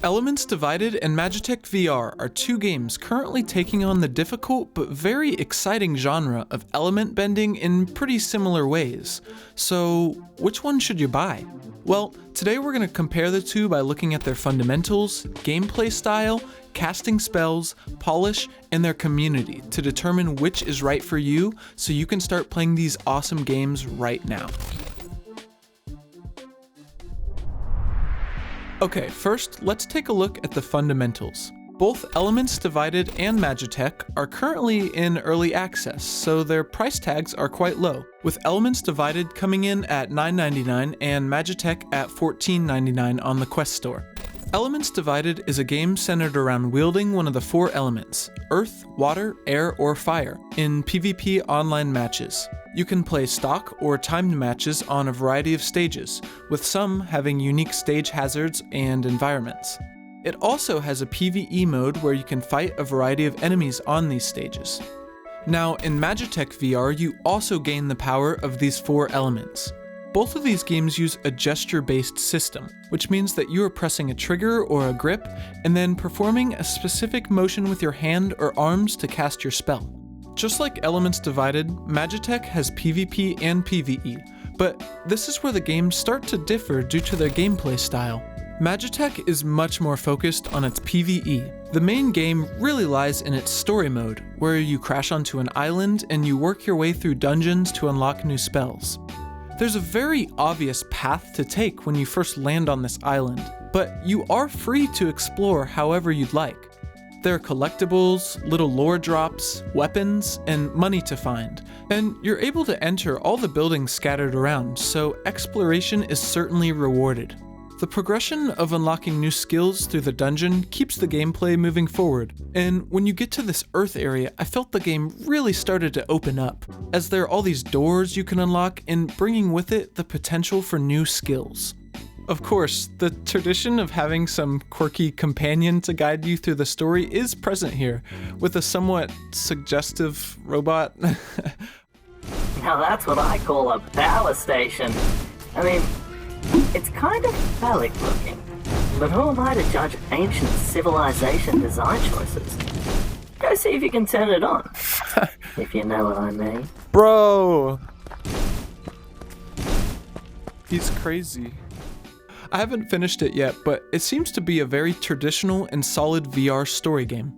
Elements Divided and Magitek VR are two games currently taking on the difficult but very exciting genre of element bending in pretty similar ways. So, which one should you buy? Well, today we're going to compare the two by looking at their fundamentals, gameplay style, casting spells, polish, and their community to determine which is right for you so you can start playing these awesome games right now. Okay, first, let's take a look at the fundamentals. Both Elements Divided and Magitek are currently in early access, so their price tags are quite low, with Elements Divided coming in at $9.99 and Magitek at $14.99 on the Quest Store. Elements Divided is a game centered around wielding one of the four elements, earth, water, air, or fire, in PvP online matches. You can play stock or timed matches on a variety of stages, with some having unique stage hazards and environments. It also has a PvE mode where you can fight a variety of enemies on these stages. Now, in Magitek VR, you also gain the power of these four elements. Both of these games use a gesture-based system, which means that you are pressing a trigger or a grip, and then performing a specific motion with your hand or arms to cast your spell. Just like Elements Divided, Magitek has PvP and PvE, but this is where the games start to differ due to their gameplay style. Magitek is much more focused on its PvE. The main game really lies in its story mode, where you crash onto an island and you work your way through dungeons to unlock new spells. There's a very obvious path to take when you first land on this island, but you are free to explore however you'd like. There are collectibles, little lore drops, weapons, and money to find, and you're able to enter all the buildings scattered around, so exploration is certainly rewarded. The progression of unlocking new skills through the dungeon keeps the gameplay moving forward, and when you get to this Earth area, I felt the game really started to open up, as there are all these doors you can unlock and bringing with it the potential for new skills. Of course, the tradition of having some quirky companion to guide you through the story is present here, with a somewhat suggestive robot. Now that's what I call a power station. I mean, it's kind of phallic looking, but who am I to judge ancient civilization design choices? Go see if you can turn it on, if you know what I mean. Bro! He's crazy. I haven't finished it yet, but it seems to be a very traditional and solid VR story game.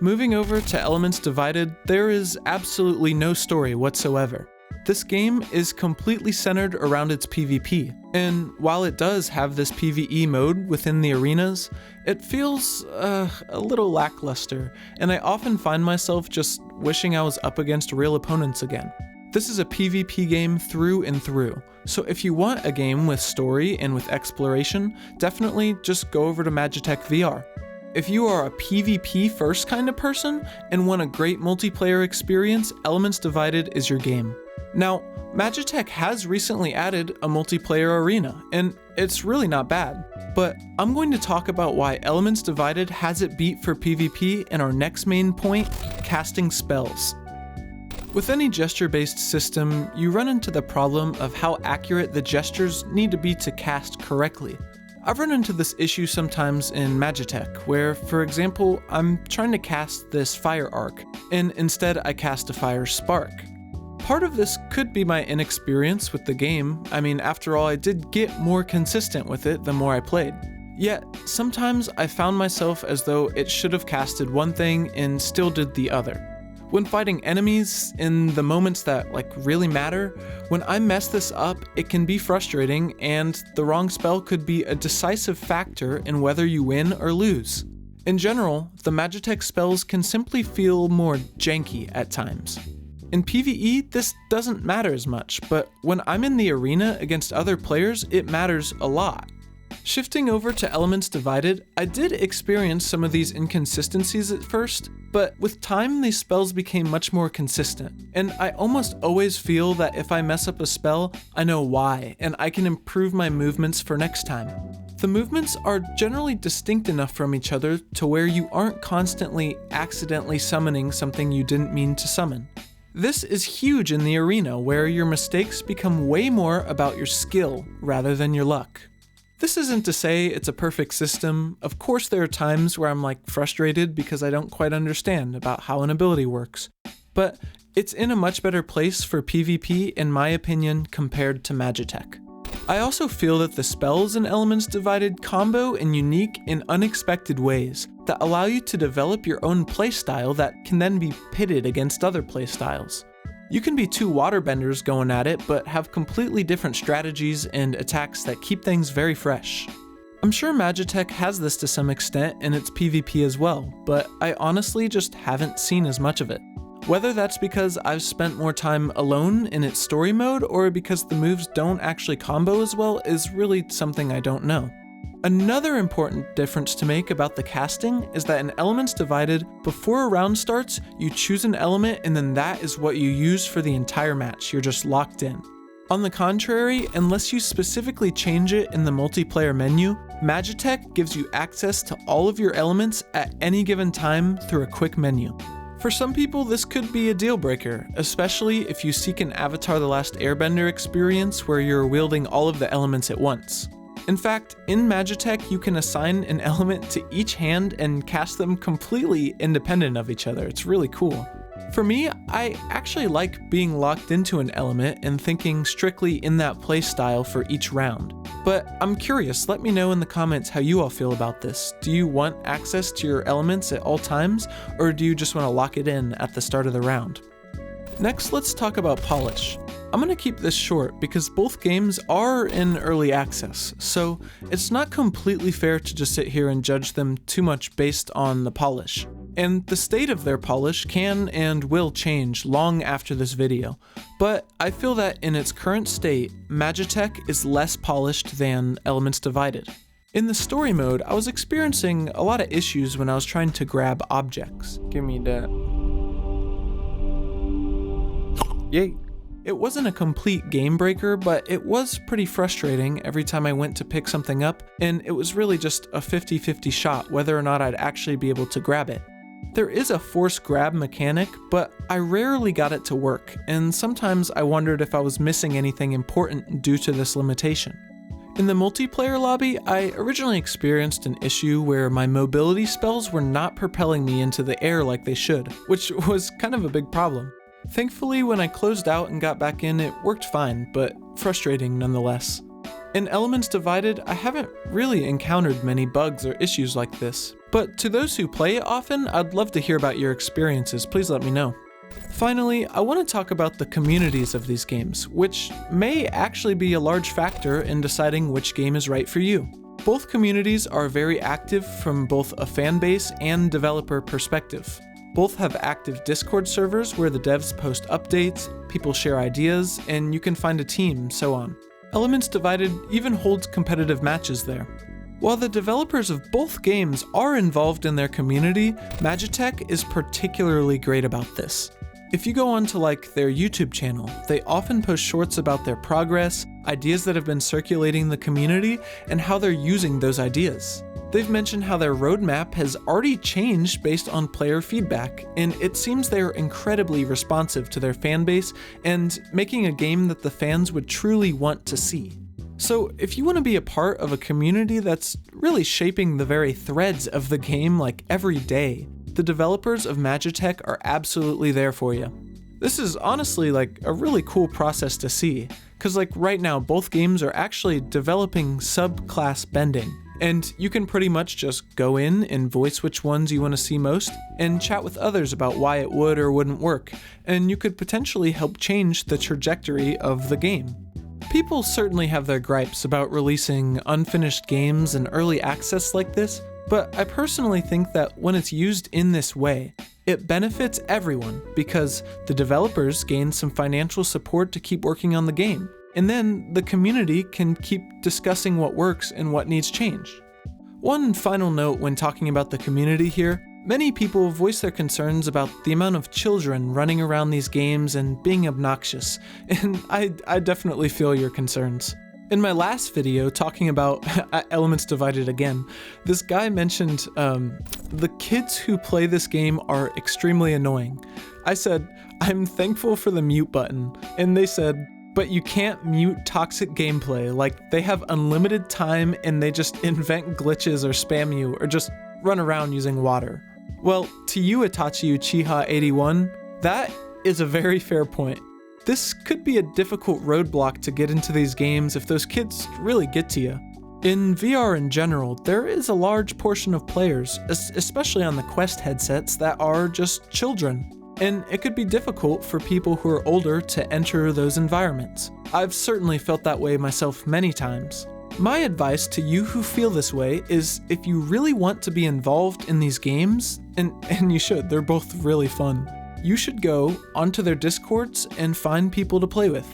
Moving over to Elements Divided, there is absolutely no story whatsoever. This game is completely centered around its PvP, and while it does have this PvE mode within the arenas, it feels a little lackluster, and I often find myself just wishing I was up against real opponents again. This is a PvP game through and through, so if you want a game with story and with exploration, definitely just go over to Magitek VR. If you are a PvP first kind of person and want a great multiplayer experience, Elements Divided is your game. Now, Magitek has recently added a multiplayer arena, and it's really not bad, but I'm going to talk about why Elements Divided has it beat for PvP in our next main point, casting spells. With any gesture-based system, you run into the problem of how accurate the gestures need to be to cast correctly. I've run into this issue sometimes in Magitek, where, for example, I'm trying to cast this fire arc, and instead I cast a fire spark. Part of this could be my inexperience with the game. I mean, after all, I did get more consistent with it the more I played. Yet, sometimes I found myself as though it should have casted one thing and still did the other. When fighting enemies in the moments that really matter, when I mess this up, it can be frustrating, and the wrong spell could be a decisive factor in whether you win or lose. In general, the Magitek spells can simply feel more janky at times. In PvE, this doesn't matter as much, but when I'm in the arena against other players, it matters a lot. Shifting over to Elements Divided, I did experience some of these inconsistencies at first, but with time these spells became much more consistent, and I almost always feel that if I mess up a spell, I know why, and I can improve my movements for next time. The movements are generally distinct enough from each other to where you aren't constantly accidentally summoning something you didn't mean to summon. This is huge in the arena, where your mistakes become way more about your skill rather than your luck. This isn't to say it's a perfect system. Of course there are times where I'm frustrated because I don't quite understand about how an ability works. But it's in a much better place for PvP in my opinion compared to Magitek. I also feel that the spells in Elements Divided combo in unique and unexpected ways that allow you to develop your own playstyle that can then be pitted against other playstyles. You can be two waterbenders going at it, but have completely different strategies and attacks that keep things very fresh. I'm sure Magitek has this to some extent in its PvP as well, but I honestly just haven't seen as much of it. Whether that's because I've spent more time alone in its story mode or because the moves don't actually combo as well is really something I don't know. Another important difference to make about the casting is that in Elements Divided, before a round starts, you choose an element and then that is what you use for the entire match. You're just locked in. On the contrary, unless you specifically change it in the multiplayer menu, Magitek gives you access to all of your elements at any given time through a quick menu. For some people, this could be a deal breaker, especially if you seek an Avatar: The Last Airbender experience where you're wielding all of the elements at once. In fact, in Magitek, you can assign an element to each hand and cast them completely independent of each other. It's really cool. For me, I actually like being locked into an element and thinking strictly in that playstyle for each round. But I'm curious, let me know in the comments how you all feel about this. Do you want access to your elements at all times, or do you just want to lock it in at the start of the round? Next, let's talk about polish. I'm going to keep this short because both games are in early access, so it's not completely fair to just sit here and judge them too much based on the polish. And the state of their polish can and will change long after this video, but I feel that in its current state, Magitek is less polished than Elements Divided. In the story mode, I was experiencing a lot of issues when I was trying to grab objects. Give me that. Yay. It wasn't a complete game breaker, but it was pretty frustrating every time I went to pick something up, and it was really just a 50-50 shot whether or not I'd actually be able to grab it. There is a force grab mechanic, but I rarely got it to work, and sometimes I wondered if I was missing anything important due to this limitation. In the multiplayer lobby, I originally experienced an issue where my mobility spells were not propelling me into the air like they should, which was kind of a big problem. Thankfully, when I closed out and got back in, it worked fine, but frustrating nonetheless. In Elements Divided, I haven't really encountered many bugs or issues like this, but to those who play it often, I'd love to hear about your experiences. Please let me know. Finally, I want to talk about the communities of these games, which may actually be a large factor in deciding which game is right for you. Both communities are very active from both a fan base and developer perspective. Both have active Discord servers where the devs post updates, people share ideas, and you can find a team, so on. Elements Divided even holds competitive matches there. While the developers of both games are involved in their community, Magitek is particularly great about this. If you go on to their YouTube channel, they often post shorts about their progress, ideas that have been circulating the community, and how they're using those ideas. They've mentioned how their roadmap has already changed based on player feedback, and it seems they're incredibly responsive to their fanbase and making a game that the fans would truly want to see. So if you want to be a part of a community that's really shaping the very threads of the game every day, the developers of Magitek are absolutely there for you. This is honestly a really cool process to see, because right now both games are actually developing subclass bending. And you can pretty much just go in and voice which ones you want to see most, and chat with others about why it would or wouldn't work, and you could potentially help change the trajectory of the game. People certainly have their gripes about releasing unfinished games in early access like this, but I personally think that when it's used in this way, it benefits everyone because the developers gain some financial support to keep working on the game. And then the community can keep discussing what works and what needs change. One final note when talking about the community here, many people voice their concerns about the amount of children running around these games and being obnoxious, and I definitely feel your concerns. In my last video talking about Elements Divided again, this guy mentioned the kids who play this game are extremely annoying. I said, I'm thankful for the mute button, and they said, But you can't mute toxic gameplay, like they have unlimited time and they just invent glitches or spam you or just run around using water. Well, to you Itachi Uchiha 81, that is a very fair point. This could be a difficult roadblock to get into these games if those kids really get to you. In VR in general, there is a large portion of players, especially on the Quest headsets, that are just children. And it could be difficult for people who are older to enter those environments. I've certainly felt that way myself many times. My advice to you who feel this way is if you really want to be involved in these games, and you should, they're both really fun, you should go onto their Discords and find people to play with.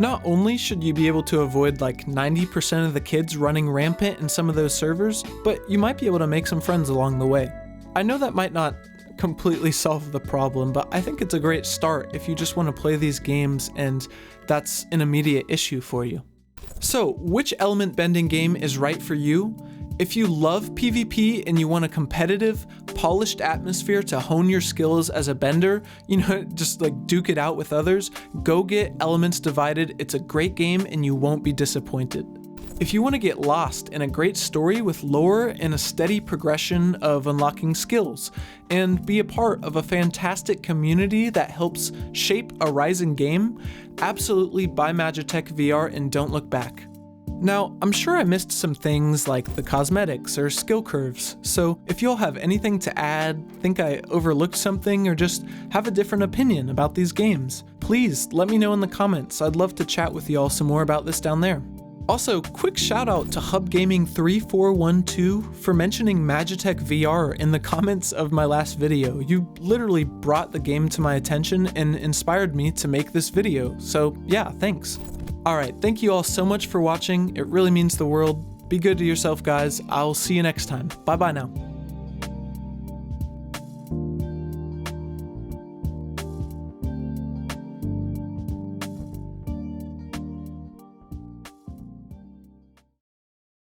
Not only should you be able to avoid like 90% of the kids running rampant in some of those servers, but you might be able to make some friends along the way. I know that might not completely solve the problem, but I think it's a great start if you just want to play these games and that's an immediate issue for you. So, which element bending game is right for you? If you love PvP and you want a competitive, polished atmosphere to hone your skills as a bender, just like duke it out with others, go get Elements Divided. It's a great game and you won't be disappointed. If you want to get lost in a great story with lore and a steady progression of unlocking skills, and be a part of a fantastic community that helps shape a rising game, absolutely buy Magitek VR and don't look back. Now, I'm sure I missed some things like the cosmetics or skill curves, so if y'all have anything to add, think I overlooked something, or just have a different opinion about these games, please let me know in the comments. I'd love to chat with y'all some more about this down there. Also, quick shout out to HubGaming3412 for mentioning Magitek VR in the comments of my last video. You literally brought the game to my attention and inspired me to make this video, so yeah, thanks. Alright, thank you all so much for watching, it really means the world. Be good to yourself guys, I'll see you next time. Bye bye now.